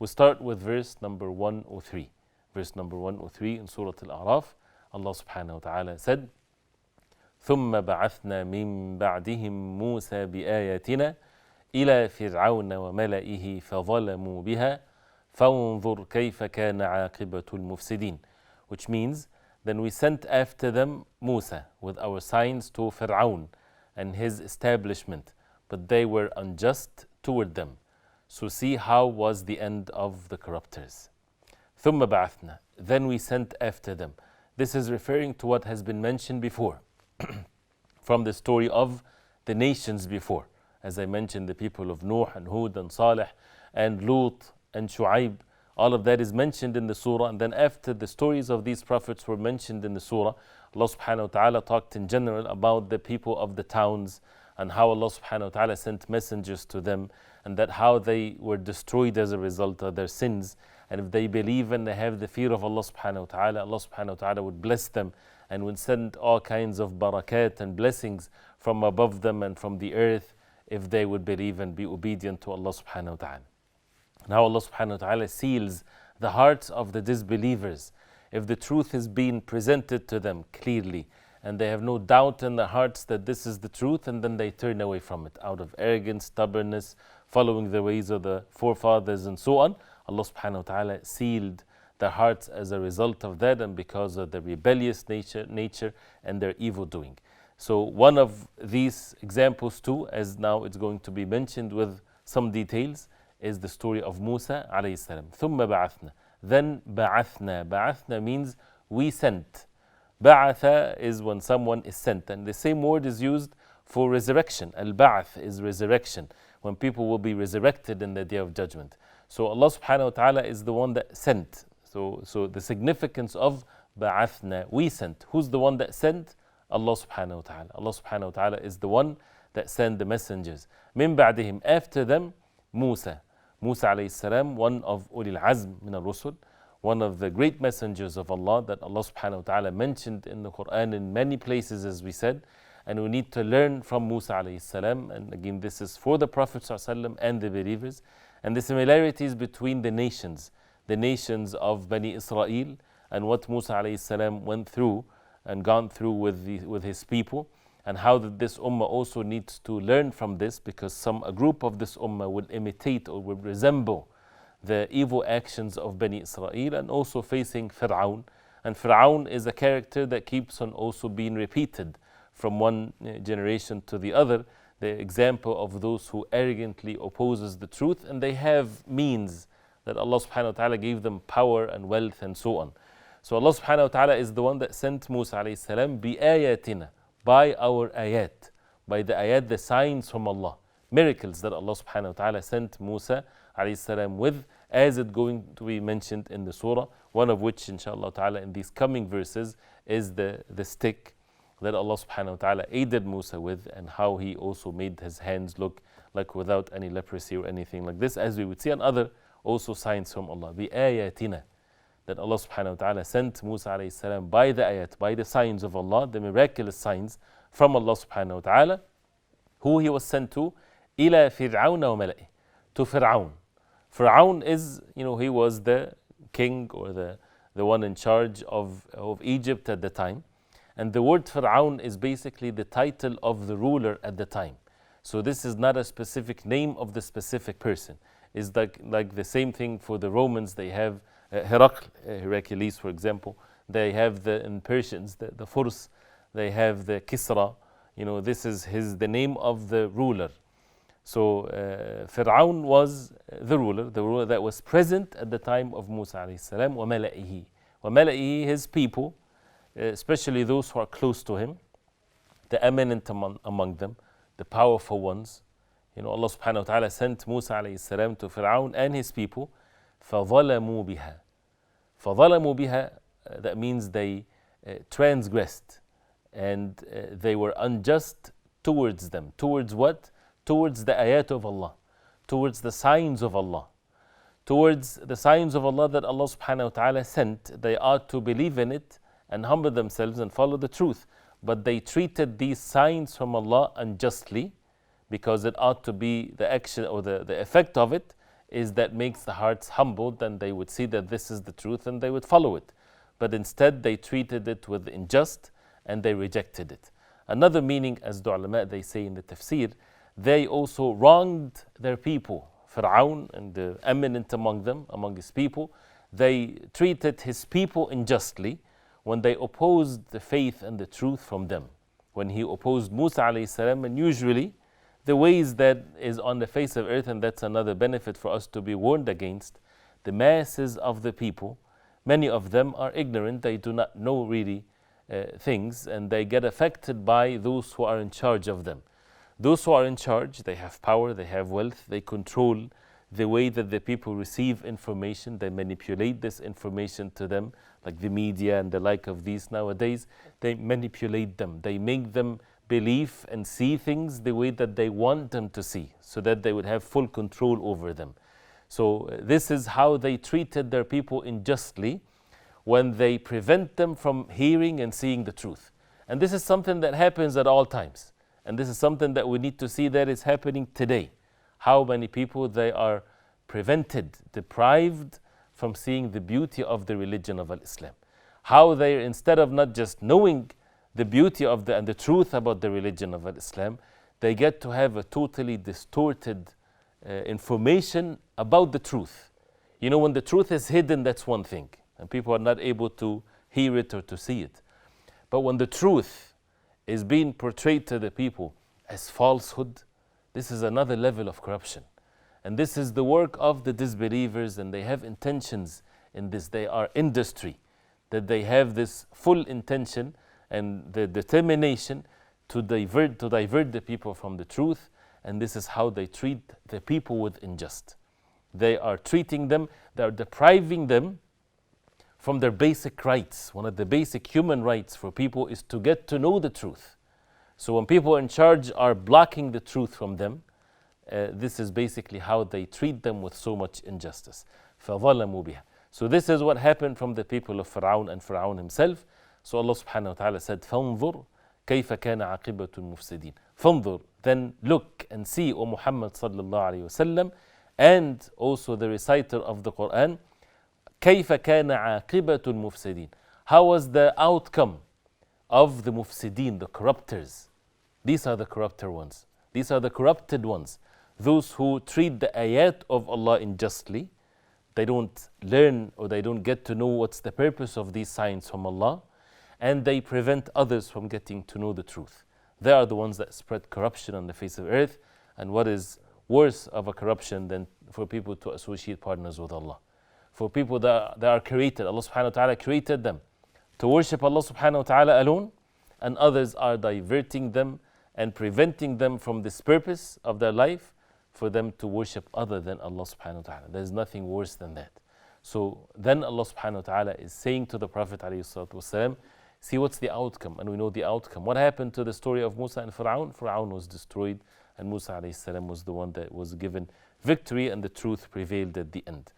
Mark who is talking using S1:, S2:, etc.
S1: We start with verse number 103. Verse number 103 in Surah Al-A'raf. Allah subhanahu wa ta'ala said, ثم بعثنا من بعدهم موسى بآياتنا إلى فرعون وملئه فظلموا بها فانظر كيف كان عاقبة المفسدين. Which means, then we sent after them Musa with our signs to Pharaoh and his establishment, but they were unjust toward them. So see how was the end of the corrupters. ثم بعثنا, then we sent after them. This is referring to what has been mentioned before from the story of the nations before. As I mentioned, the people of Nuh and Hud and Salih and Lut and Shu'aib, all of that is mentioned in the surah. And then after the stories of these prophets were mentioned in the surah, Allah subhanahu wa ta'ala talked in general about the people of the towns and how Allah subhanahu wa ta'ala sent messengers to them, and that how they were destroyed as a result of their sins. And if they believe and they have the fear of Allah subhanahu wa ta'ala, Allah subhanahu wa ta'ala would bless them and would send all kinds of barakat and blessings from above them and from the earth if they would believe and be obedient to Allah subhanahu wa ta'ala. Now Allah subhanahu wa ta'ala seals the hearts of the disbelievers. If the truth is being presented to them clearly and they have no doubt in their hearts that this is the truth, and then they turn away from it out of arrogance, stubbornness, following the ways of the forefathers and so on, Allah subhanahu wa ta'ala sealed their hearts as a result of that and because of the rebellious nature and their evil doing. So one of these examples too, as now it's going to be mentioned with some details, is the story of Musa alayhi salam. ثم بعثنا, then بعثنا. بعثنا means we sent. بعث is when someone is sent, and the same word is used for resurrection. Al-ba'ath is resurrection, when people will be resurrected in the day of judgment. So Allah subhanahu wa ta'ala is the one that sent. So the significance of ba'athna, we sent. Who's the one that sent? Allah subhanahu wa ta'ala. Allah subhanahu wa ta'ala is the one that sent the messengers. Min ba'dihim, after them, Musa. Musa alayhi salam, one of ulil azm min al-rusul, one of the great messengers of Allah that Allah subhanahu wa ta'ala mentioned in the Quran in many places, as we said. And we need to learn from Musa alayhi salam. And again, this is for the Prophet sallallahu alaihi wasallam and the believers. And the similarities between the nations of Bani Israel and what Musa alayhi salam went through and gone through with his people, and how that this ummah also needs to learn from this, because a group of this ummah will imitate or will resemble the evil actions of Bani Israel, and also facing Pharouh. And Pharouh is a character that keeps on also being repeated from one generation to the other, the example of those who arrogantly opposes the truth, and they have means that Allah subhanahu wa ta'ala gave them power and wealth and so on. So Allah subhanahu wa ta'ala is the one that sent Musa alayhi salam bi-ayatina, by our ayat, by the ayat, the signs from Allah, miracles that Allah subhanahu wa ta'ala sent Musa alayhi salam with, as it's going to be mentioned in the surah, one of which inshallah ta'ala in these coming verses is the stick that Allah subhanahu wa ta'ala aided Musa with, and how he also made his hands look like without any leprosy or anything like this, as we would see, and other also signs from Allah. Bi-ayatina, that Allah subhanahu wa ta'ala sent Musa alayhi salam by the ayat, by the signs of Allah, the miraculous signs from Allah subhanahu wa ta'ala. Who he was sent to? إِلَى فِرْعَوْنَ وَمَلَئِهِ, to Pharouh. Pharouh is, he was the king or the one in charge of Egypt at the time. And the word Pharouh is basically the title of the ruler at the time. So this is not a specific name specific person. It's like the same thing for the Romans. They have Heracles, for example. They have in Persians, the Furs. They have the Kisra. This is the name of the ruler. So Pharouh was the ruler that was present at the time of Musa alayhi salam. وَمَلَئِهِ, وَمَلَئِهِ, his people, especially those who are close to him, the eminent among them, the powerful ones. Allah subhanahu wa ta'ala sent Musa alayhi salam to Pharouh and his people. فَظَلَمُوا بِهَا. فَظَلَمُوا بِهَا, that means they transgressed and they were unjust towards them. Towards what? Towards the ayat of Allah, towards the signs of Allah, towards the signs of Allah that Allah subhanahu wa ta'ala sent. They ought to believe in it and humble themselves and follow the truth. But they treated these signs from Allah unjustly, because it ought to be the action or the effect of it is that makes the hearts humbled, and they would see that this is the truth and they would follow it. But instead they treated it with unjust and they rejected it. Another meaning, as the ulama they say in the tafsir, they also wronged their people. Pharouh and the eminent among them, among his people, they treated his people unjustly when they opposed the faith and the truth from them. When he opposed Musa alayhi salam, and usually the ways that is on the face of earth, and that's another benefit for us to be warned against, the masses of the people, many of them are ignorant, they do not know really things, and they get affected by those who are in charge of them. Those who are in charge, they have power, they have wealth, they control the way that the people receive information, they manipulate this information to them, like the media and the like of these nowadays. They manipulate them, they make them believe and see things the way that they want them to see, so that they would have full control over them. So this is how they treated their people unjustly when they prevent them from hearing and seeing the truth. And this is something that happens at all times. And this is something that we need to see that is happening today. How many people they are prevented, deprived from seeing the beauty of the religion of Islam. How they, instead of not just knowing the beauty of and the truth about the religion of Islam, they get to have a totally distorted information about the truth. You know, when the truth is hidden, that's one thing, and people are not able to hear it or to see it. But when the truth is being portrayed to the people as falsehood, this is another level of corruption. And this is the work of the disbelievers, and they have intentions in this. They are industry, that they have this full intention and the determination to divert the people from the truth, and this is how they treat the people with injustice. They are treating them, they are depriving them from their basic rights. One of the basic human rights for people is to get to know the truth. So when people in charge are blocking the truth from them, this is basically how they treat them with so much injustice. فَظَلَمُوا بِهَا. So this is what happened from the people of Pharouh and Pharouh himself. So Allah subhanahu wa ta'ala said, فَانظُرْ كَيْفَ كَانَ عَاقِبَةُ الْمُفْسِدِينَ. فَانظُرْ, then look and see, O Muhammad sallallahu alayhi wa sallam, and also the reciter of the Quran, كَيْفَ كَانَ عَاقِبَةُ الْمُفْسِدِينَ. How was the outcome of the mufsideen, the corrupters? These are the corrupter ones. These are the corrupted ones. Those who treat the ayat of Allah unjustly. They don't learn or they don't get to know what's the purpose of these signs from Allah, and they prevent others from getting to know the truth. They are the ones that spread corruption on the face of earth. And what is worse of a corruption than for people to associate partners with Allah? For people that are created, Allah subhanahu wa ta'ala created them to worship Allah subhanahu wa ta'ala alone, and others are diverting them and preventing them from this purpose of their life, for them to worship other than Allah subhanahu wa ta'ala. There is nothing worse than that. So then Allah subhanahu wa ta'ala is saying to the Prophet alayhi salatu wasalam, see what's the outcome, and we know the outcome. What happened to the story of Musa and Pharouh? Pharouh was destroyed, and Musa alayhi salam was the one that was given victory, and the truth prevailed at the end.